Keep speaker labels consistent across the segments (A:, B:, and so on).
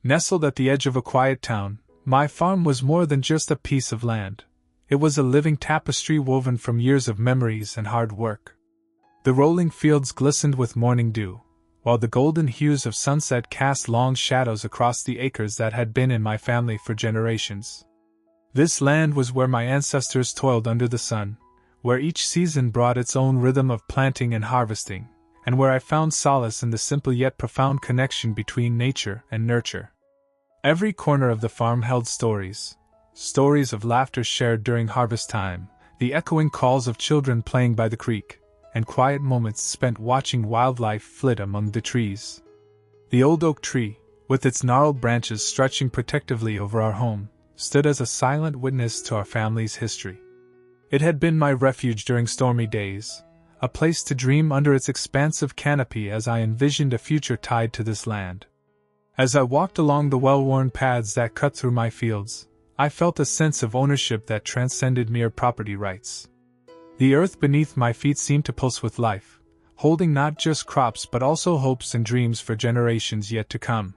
A: Nestled at the edge of a quiet town, my farm was more than just a piece of land. It was a living tapestry woven from years of memories and hard work. The rolling fields glistened with morning dew, while the golden hues of sunset cast long shadows across the acres that had been in my family for generations. This land was where my ancestors toiled under the sun, where each season brought its own rhythm of planting and harvesting, and where I found solace in the simple yet profound connection between nature and nurture. Every corner of the farm held stories of laughter shared during harvest time, the echoing calls of children playing by the creek, and quiet moments spent watching wildlife flit among the trees. The old oak tree, with its gnarled branches stretching protectively over our home, stood as a silent witness to our family's history. It had been my refuge during stormy days, a place to dream under its expansive canopy as I envisioned a future tied to this land. As I walked along the well-worn paths that cut through my fields, I felt a sense of ownership that transcended mere property rights. The earth beneath my feet seemed to pulse with life, holding not just crops but also hopes and dreams for generations yet to come.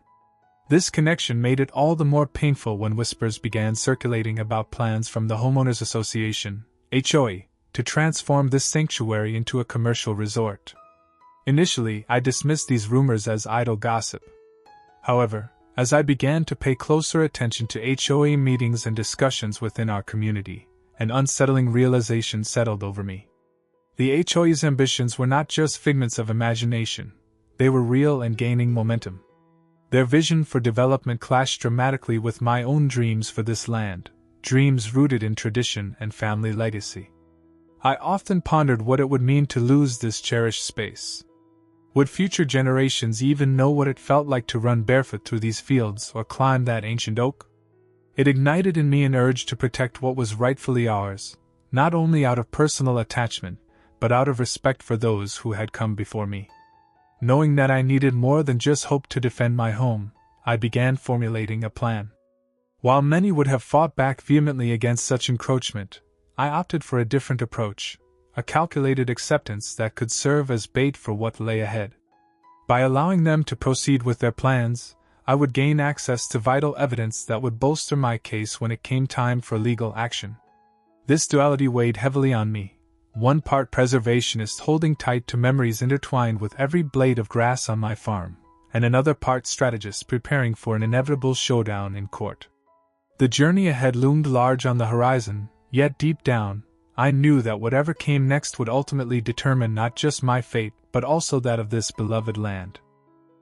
A: This connection made it all the more painful when whispers began circulating about plans from the Homeowners Association, HOA, to transform this sanctuary into a commercial resort. Initially, I dismissed these rumors as idle gossip. However, as I began to pay closer attention to HOA meetings and discussions within our community, an unsettling realization settled over me. The HOA's ambitions were not just figments of imagination, they were real and gaining momentum. Their vision for development clashed dramatically with my own dreams for this land, dreams rooted in tradition and family legacy. I often pondered what it would mean to lose this cherished space. Would future generations even know what it felt like to run barefoot through these fields or climb that ancient oak? It ignited in me an urge to protect what was rightfully ours, not only out of personal attachment, but out of respect for those who had come before me. Knowing that I needed more than just hope to defend my home, I began formulating a plan. While many would have fought back vehemently against such encroachment, I opted for a different approach, a calculated acceptance that could serve as bait for what lay ahead. By allowing them to proceed with their plans, I would gain access to vital evidence that would bolster my case when it came time for legal action. This duality weighed heavily on me, one part preservationist holding tight to memories intertwined with every blade of grass on my farm, and another part strategist preparing for an inevitable showdown in court. The journey ahead loomed large on the horizon, yet deep down, I knew that whatever came next would ultimately determine not just my fate, but also that of this beloved land.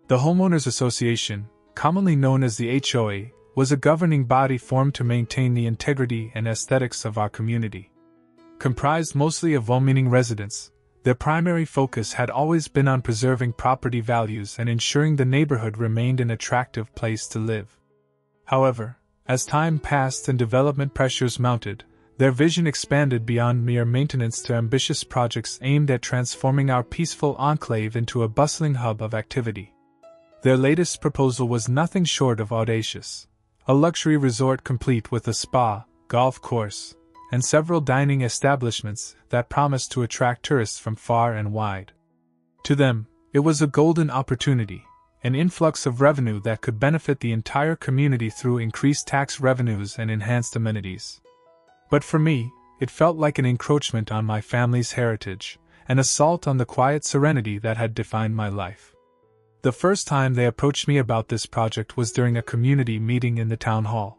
A: The Homeowners Association, commonly known as the HOA, was a governing body formed to maintain the integrity and aesthetics of our community. Comprised mostly of well-meaning residents, their primary focus had always been on preserving property values and ensuring the neighborhood remained an attractive place to live. However, as time passed and development pressures mounted, their vision expanded beyond mere maintenance to ambitious projects aimed at transforming our peaceful enclave into a bustling hub of activity. Their latest proposal was nothing short of audacious: a luxury resort complete with a spa, golf course, and several dining establishments that promised to attract tourists from far and wide. To them, it was a golden opportunity, an influx of revenue that could benefit the entire community through increased tax revenues and enhanced amenities. But for me, it felt like an encroachment on my family's heritage, an assault on the quiet serenity that had defined my life. The first time they approached me about this project was during a community meeting in the town hall.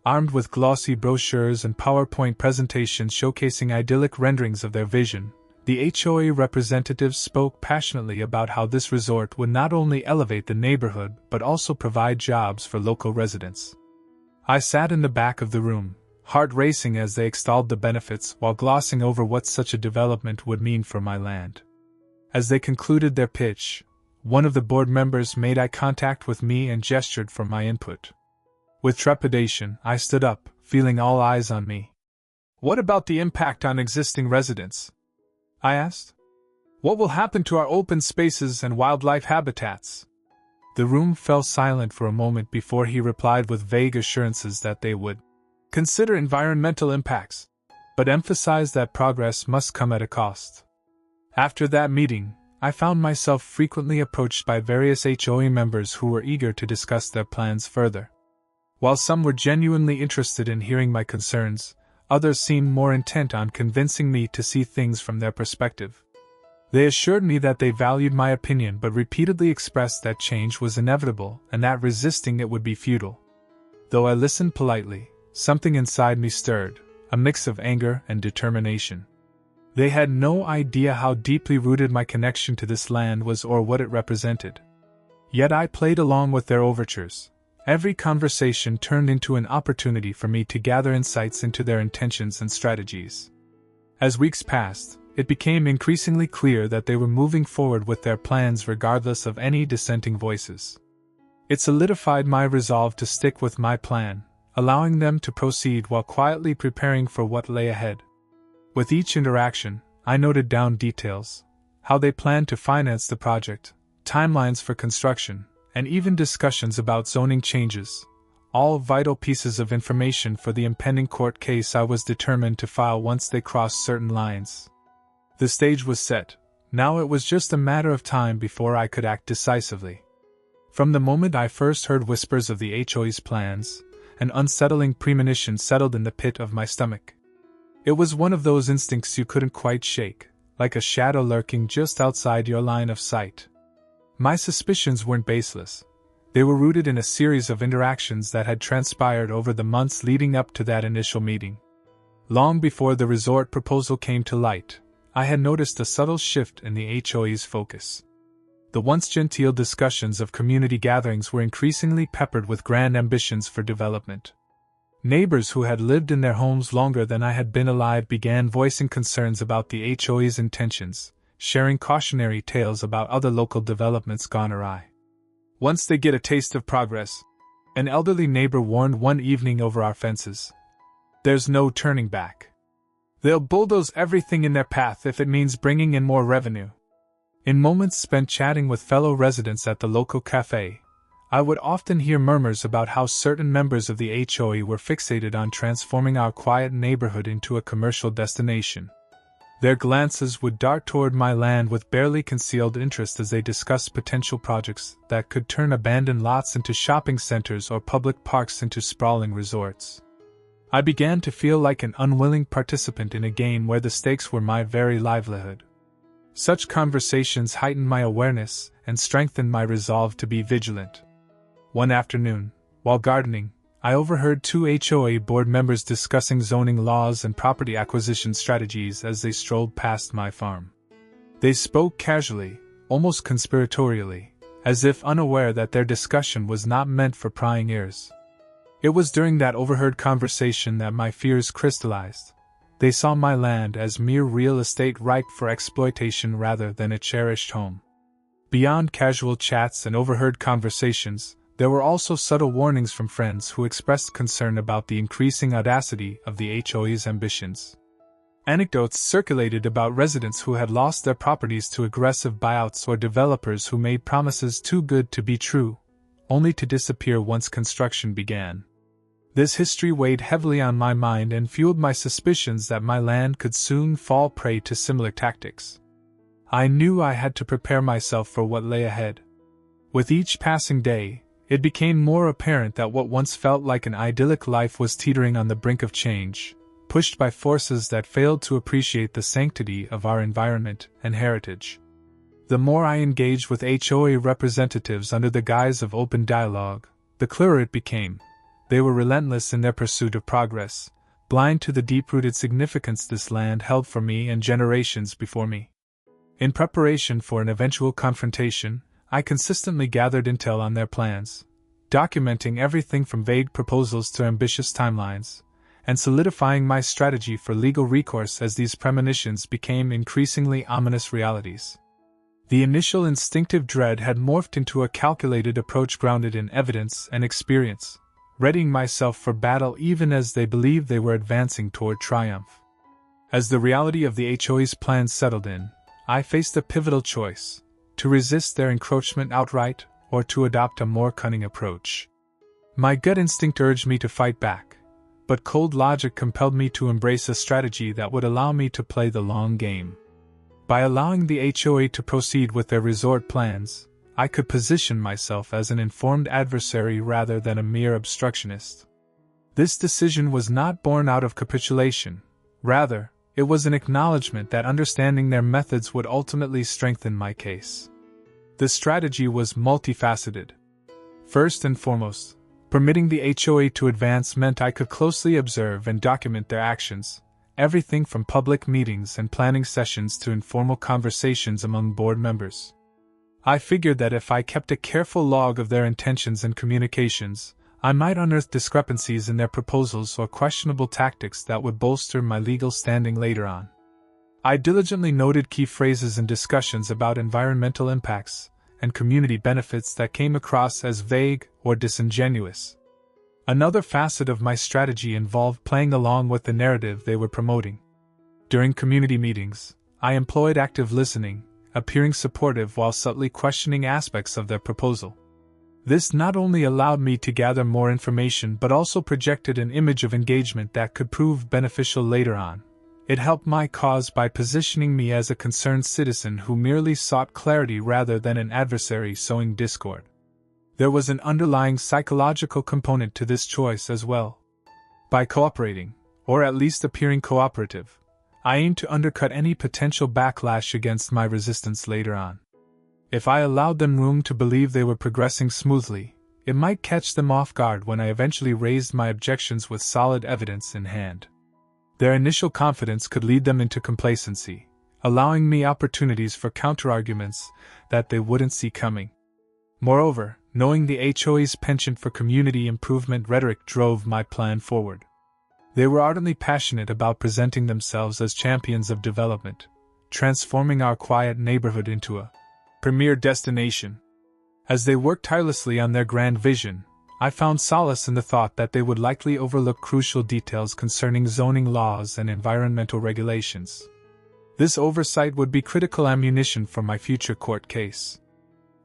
A: Armed with glossy brochures and PowerPoint presentations showcasing idyllic renderings of their vision, the HOA representatives spoke passionately about how this resort would not only elevate the neighborhood but also provide jobs for local residents. I sat in the back of the room, heart racing as they extolled the benefits while glossing over what such a development would mean for my land. As they concluded their pitch, one of the board members made eye contact with me and gestured for my input. With trepidation, I stood up, feeling all eyes on me. "What about the impact on existing residents?" I asked. "What will happen to our open spaces and wildlife habitats?" The room fell silent for a moment before he replied with vague assurances that they would consider environmental impacts, but emphasized that progress must come at a cost. After that meeting, I found myself frequently approached by various HOA members who were eager to discuss their plans further. While some were genuinely interested in hearing my concerns, others seemed more intent on convincing me to see things from their perspective. They assured me that they valued my opinion but repeatedly expressed that change was inevitable and that resisting it would be futile. Though I listened politely, something inside me stirred, a mix of anger and determination. They had no idea how deeply rooted my connection to this land was or what it represented. Yet I played along with their overtures. Every conversation turned into an opportunity for me to gather insights into their intentions and strategies. As weeks passed, it became increasingly clear that they were moving forward with their plans regardless of any dissenting voices. It solidified my resolve to stick with my plan, allowing them to proceed while quietly preparing for what lay ahead. With each interaction, I noted down details: how they planned to finance the project, timelines for construction, and even discussions about zoning changes, all vital pieces of information for the impending court case I was determined to file once they crossed certain lines. The stage was set. Now it was just a matter of time before I could act decisively. From the moment I first heard whispers of the HOA's plans, an unsettling premonition settled in the pit of my stomach. It was one of those instincts you couldn't quite shake, like a shadow lurking just outside your line of sight. My suspicions weren't baseless. They were rooted in a series of interactions that had transpired over the months leading up to that initial meeting. Long before the resort proposal came to light, I had noticed a subtle shift in the HOA's focus. The once genteel discussions of community gatherings were increasingly peppered with grand ambitions for development. Neighbors who had lived in their homes longer than I had been alive began voicing concerns about the HOA's intentions, sharing cautionary tales about other local developments gone awry. "Once they get a taste of progress," an elderly neighbor warned one evening over our fences, "there's no turning back. They'll bulldoze everything in their path if it means bringing in more revenue." In moments spent chatting with fellow residents at the local cafe, I would often hear murmurs about how certain members of the HOA were fixated on transforming our quiet neighborhood into a commercial destination. Their glances would dart toward my land with barely concealed interest as they discussed potential projects that could turn abandoned lots into shopping centers or public parks into sprawling resorts. I began to feel like an unwilling participant in a game where the stakes were my very livelihood. Such conversations heightened my awareness and strengthened my resolve to be vigilant. One afternoon, while gardening, I overheard two HOA board members discussing zoning laws and property acquisition strategies as they strolled past my farm. They spoke casually, almost conspiratorially, as if unaware that their discussion was not meant for prying ears. It was during that overheard conversation that my fears crystallized. They saw my land as mere real estate ripe for exploitation rather than a cherished home. Beyond casual chats and overheard conversations, there were also subtle warnings from friends who expressed concern about the increasing audacity of the HOA's ambitions. Anecdotes circulated about residents who had lost their properties to aggressive buyouts or developers who made promises too good to be true, only to disappear once construction began. This history weighed heavily on my mind and fueled my suspicions that my land could soon fall prey to similar tactics. I knew I had to prepare myself for what lay ahead. With each passing day, it became more apparent that what once felt like an idyllic life was teetering on the brink of change, pushed by forces that failed to appreciate the sanctity of our environment and heritage. The more I engaged with HOA representatives under the guise of open dialogue, the clearer it became. They were relentless in their pursuit of progress, blind to the deep-rooted significance this land held for me and generations before me. In preparation for an eventual confrontation, I consistently gathered intel on their plans, documenting everything from vague proposals to ambitious timelines, and solidifying my strategy for legal recourse as these premonitions became increasingly ominous realities. The initial instinctive dread had morphed into a calculated approach grounded in evidence and experience, readying myself for battle even as they believed they were advancing toward triumph. As the reality of the HOA's plans settled in, I faced a pivotal choice: to resist their encroachment outright, or to adopt a more cunning approach. My gut instinct urged me to fight back, but cold logic compelled me to embrace a strategy that would allow me to play the long game. By allowing the HOA to proceed with their resort plans, I could position myself as an informed adversary rather than a mere obstructionist. This decision was not born out of capitulation. Rather, it was an acknowledgement that understanding their methods would ultimately strengthen my case. The strategy was multifaceted. First and foremost, permitting the HOA to advance meant I could closely observe and document their actions, everything from public meetings and planning sessions to informal conversations among board members. I figured that if I kept a careful log of their intentions and communications, I might unearth discrepancies in their proposals or questionable tactics that would bolster my legal standing later on. I diligently noted key phrases in discussions about environmental impacts and community benefits that came across as vague or disingenuous. Another facet of my strategy involved playing along with the narrative they were promoting. During community meetings, I employed active listening, appearing supportive while subtly questioning aspects of their proposal. This not only allowed me to gather more information but also projected an image of engagement that could prove beneficial later on. It helped my cause by positioning me as a concerned citizen who merely sought clarity rather than an adversary sowing discord. There was an underlying psychological component to this choice as well. By cooperating, or at least appearing cooperative, I aimed to undercut any potential backlash against my resistance later on. If I allowed them room to believe they were progressing smoothly, it might catch them off guard when I eventually raised my objections with solid evidence in hand. Their initial confidence could lead them into complacency, allowing me opportunities for counterarguments that they wouldn't see coming. Moreover, knowing the HOA's penchant for community improvement rhetoric drove my plan forward. They were ardently passionate about presenting themselves as champions of development, transforming our quiet neighborhood into a premier destination. As they worked tirelessly on their grand vision, I found solace in the thought that they would likely overlook crucial details concerning zoning laws and environmental regulations. This oversight would be critical ammunition for my future court case.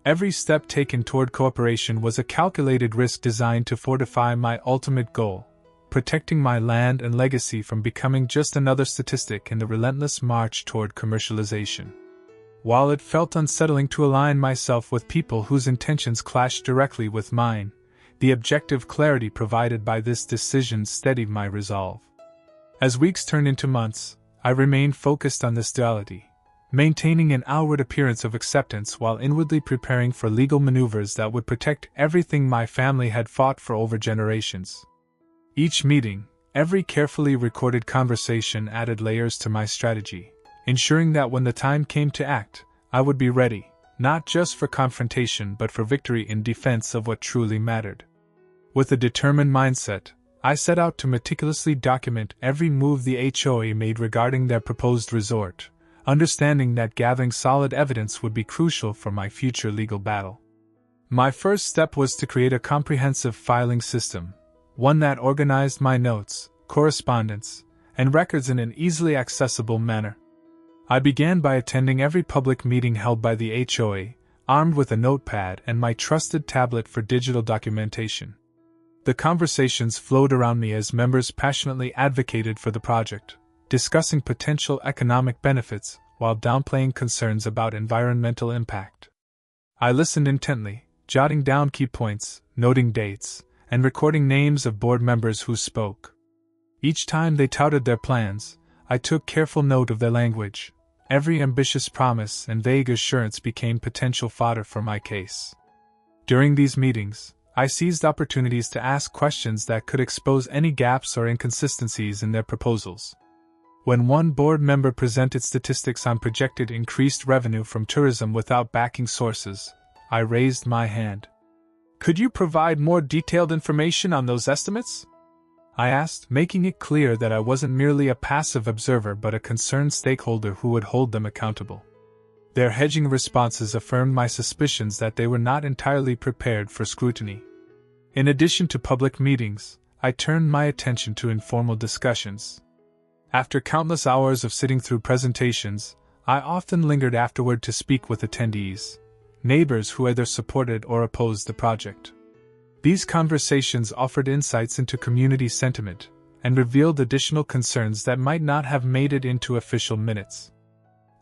A: Every step taken toward cooperation was a calculated risk designed to fortify my ultimate goal, protecting my land and legacy from becoming just another statistic in the relentless march toward commercialization. While it felt unsettling to align myself with people whose intentions clashed directly with mine, the objective clarity provided by this decision steadied my resolve. As weeks turned into months, I remained focused on this duality, maintaining an outward appearance of acceptance while inwardly preparing for legal maneuvers that would protect everything my family had fought for over generations. Each meeting, every carefully recorded conversation added layers to my strategy, ensuring that when the time came to act, I would be ready, not just for confrontation but for victory in defense of what truly mattered. With a determined mindset, I set out to meticulously document every move the HOA made regarding their proposed resort, understanding that gathering solid evidence would be crucial for my future legal battle. My first step was to create a comprehensive filing system, one that organized my notes, correspondence, and records in an easily accessible manner. I began by attending every public meeting held by the HOA, armed with a notepad and my trusted tablet for digital documentation. The conversations flowed around me as members passionately advocated for the project, discussing potential economic benefits while downplaying concerns about environmental impact. I listened intently, jotting down key points, noting dates, and recording names of board members who spoke. Each time they touted their plans, I took careful note of their language. Every ambitious promise and vague assurance became potential fodder for my case. During these meetings, I seized opportunities to ask questions that could expose any gaps or inconsistencies in their proposals. When one board member presented statistics on projected increased revenue from tourism without backing sources, I raised my hand. "Could you provide more detailed information on those estimates?" I asked, making it clear that I wasn't merely a passive observer but a concerned stakeholder who would hold them accountable. Their hedging responses affirmed my suspicions that they were not entirely prepared for scrutiny. In addition to public meetings, I turned my attention to informal discussions. After countless hours of sitting through presentations, I often lingered afterward to speak with attendees, neighbors who either supported or opposed the project. These conversations offered insights into community sentiment and revealed additional concerns that might not have made it into official minutes.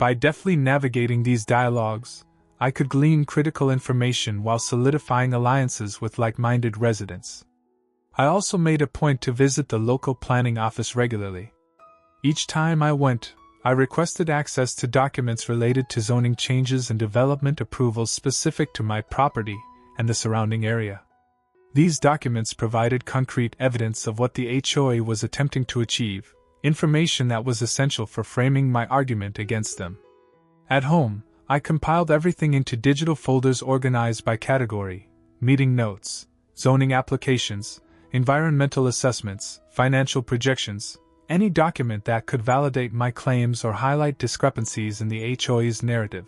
A: By deftly navigating these dialogues, I could glean critical information while solidifying alliances with like-minded residents. I also made a point to visit the local planning office regularly. Each time I went, I requested access to documents related to zoning changes and development approvals specific to my property and the surrounding area. These documents provided concrete evidence of what the HOA was attempting to achieve, information that was essential for framing my argument against them. At home, I compiled everything into digital folders organized by category: meeting notes, zoning applications, environmental assessments, financial projections, any document that could validate my claims or highlight discrepancies in the HOA's narrative.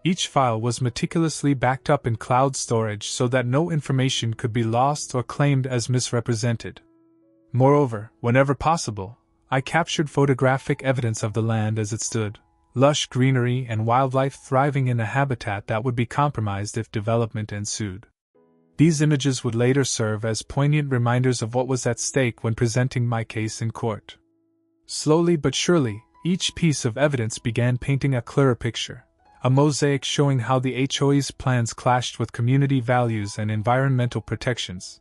A: Each file was meticulously backed up in cloud storage so that no information could be lost or claimed as misrepresented. Moreover, whenever possible, I captured photographic evidence of the land as it stood, lush greenery and wildlife thriving in a habitat that would be compromised if development ensued. These images would later serve as poignant reminders of what was at stake when presenting my case in court. Slowly but surely, each piece of evidence began painting a clearer picture, a mosaic showing how the HOA's plans clashed with community values and environmental protections.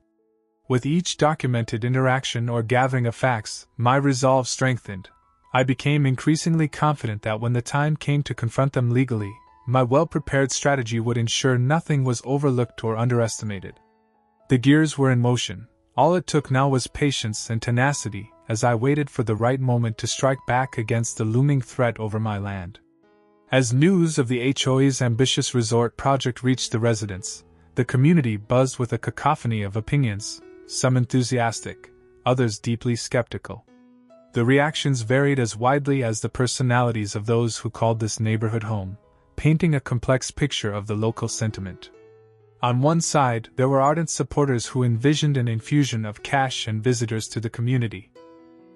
A: With each documented interaction or gathering of facts, my resolve strengthened. I became increasingly confident that when the time came to confront them legally, my well-prepared strategy would ensure nothing was overlooked or underestimated. The gears were in motion. All it took now was patience and tenacity as I waited for the right moment to strike back against the looming threat over my land. As news of the HOA's ambitious resort project reached the residents, the community buzzed with a cacophony of opinions, some enthusiastic, others deeply skeptical. The reactions varied as widely as the personalities of those who called this neighborhood home, painting a complex picture of the local sentiment. On one side, there were ardent supporters who envisioned an infusion of cash and visitors to the community.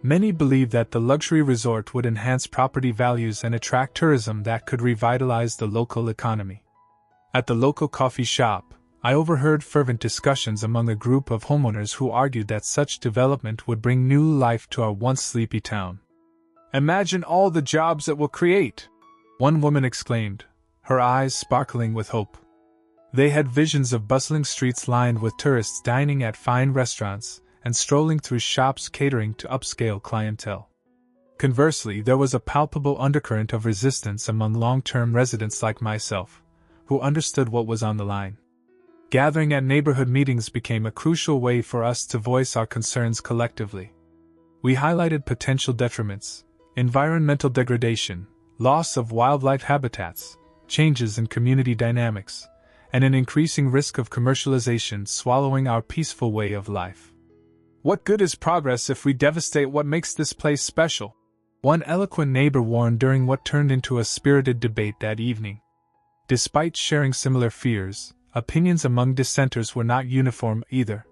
A: Many believed that the luxury resort would enhance property values and attract tourism that could revitalize the local economy. At the local coffee shop, I overheard fervent discussions among a group of homeowners who argued that such development would bring new life to our once sleepy town. "Imagine all the jobs it will create!" one woman exclaimed, her eyes sparkling with hope. They had visions of bustling streets lined with tourists dining at fine restaurants and strolling through shops catering to upscale clientele. Conversely, there was a palpable undercurrent of resistance among long-term residents like myself, who understood what was on the line. Gathering at neighborhood meetings became a crucial way for us to voice our concerns collectively. We highlighted potential detriments, environmental degradation, loss of wildlife habitats, changes in community dynamics, and an increasing risk of commercialization swallowing our peaceful way of life. "What good is progress if we devastate what makes this place special?" one eloquent neighbor warned during what turned into a spirited debate that evening. Despite sharing similar fears, opinions among dissenters were not uniform either.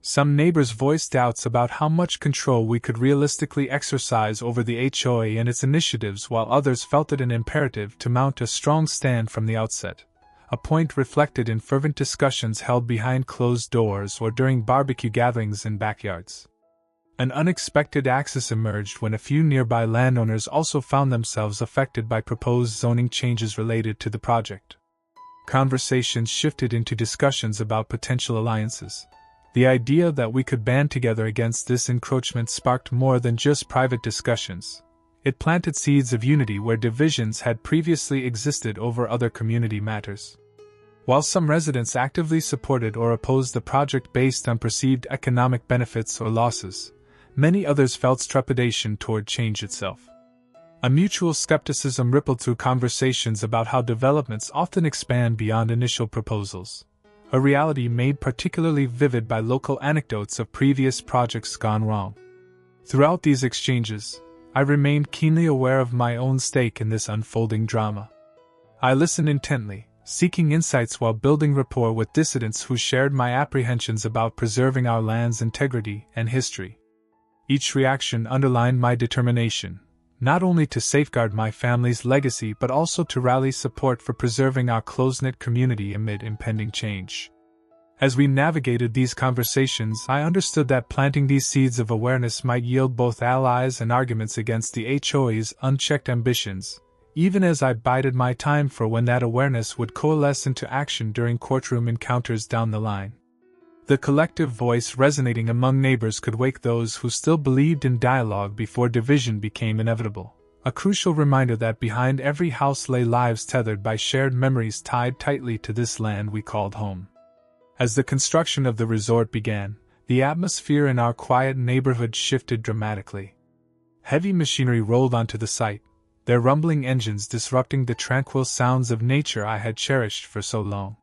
A: Some neighbors voiced doubts about how much control we could realistically exercise over the HOA and its initiatives, while others felt it an imperative to mount a strong stand from the outset, a point reflected in fervent discussions held behind closed doors or during barbecue gatherings in backyards. An unexpected axis emerged when a few nearby landowners also found themselves affected by proposed zoning changes related to the project. Conversations shifted into discussions about potential alliances. The idea that we could band together against this encroachment sparked more than just private discussions. It planted seeds of unity where divisions had previously existed over other community matters. While some residents actively supported or opposed the project based on perceived economic benefits or losses, many others felt trepidation toward change itself. A mutual skepticism rippled through conversations about how developments often expand beyond initial proposals, a reality made particularly vivid by local anecdotes of previous projects gone wrong. Throughout these exchanges, I remained keenly aware of my own stake in this unfolding drama. I listened intently, seeking insights while building rapport with dissidents who shared my apprehensions about preserving our land's integrity and history. Each reaction underlined my determination, not only to safeguard my family's legacy but also to rally support for preserving our close-knit community amid impending change. As we navigated these conversations, I understood that planting these seeds of awareness might yield both allies and arguments against the HOA's unchecked ambitions, even as I bided my time for when that awareness would coalesce into action during courtroom encounters down the line. The collective voice resonating among neighbors could wake those who still believed in dialogue before division became inevitable, a crucial reminder that behind every house lay lives tethered by shared memories tied tightly to this land we called home. As the construction of the resort began, the atmosphere in our quiet neighborhood shifted dramatically. Heavy machinery rolled onto the site, their rumbling engines disrupting the tranquil sounds of nature I had cherished for so long.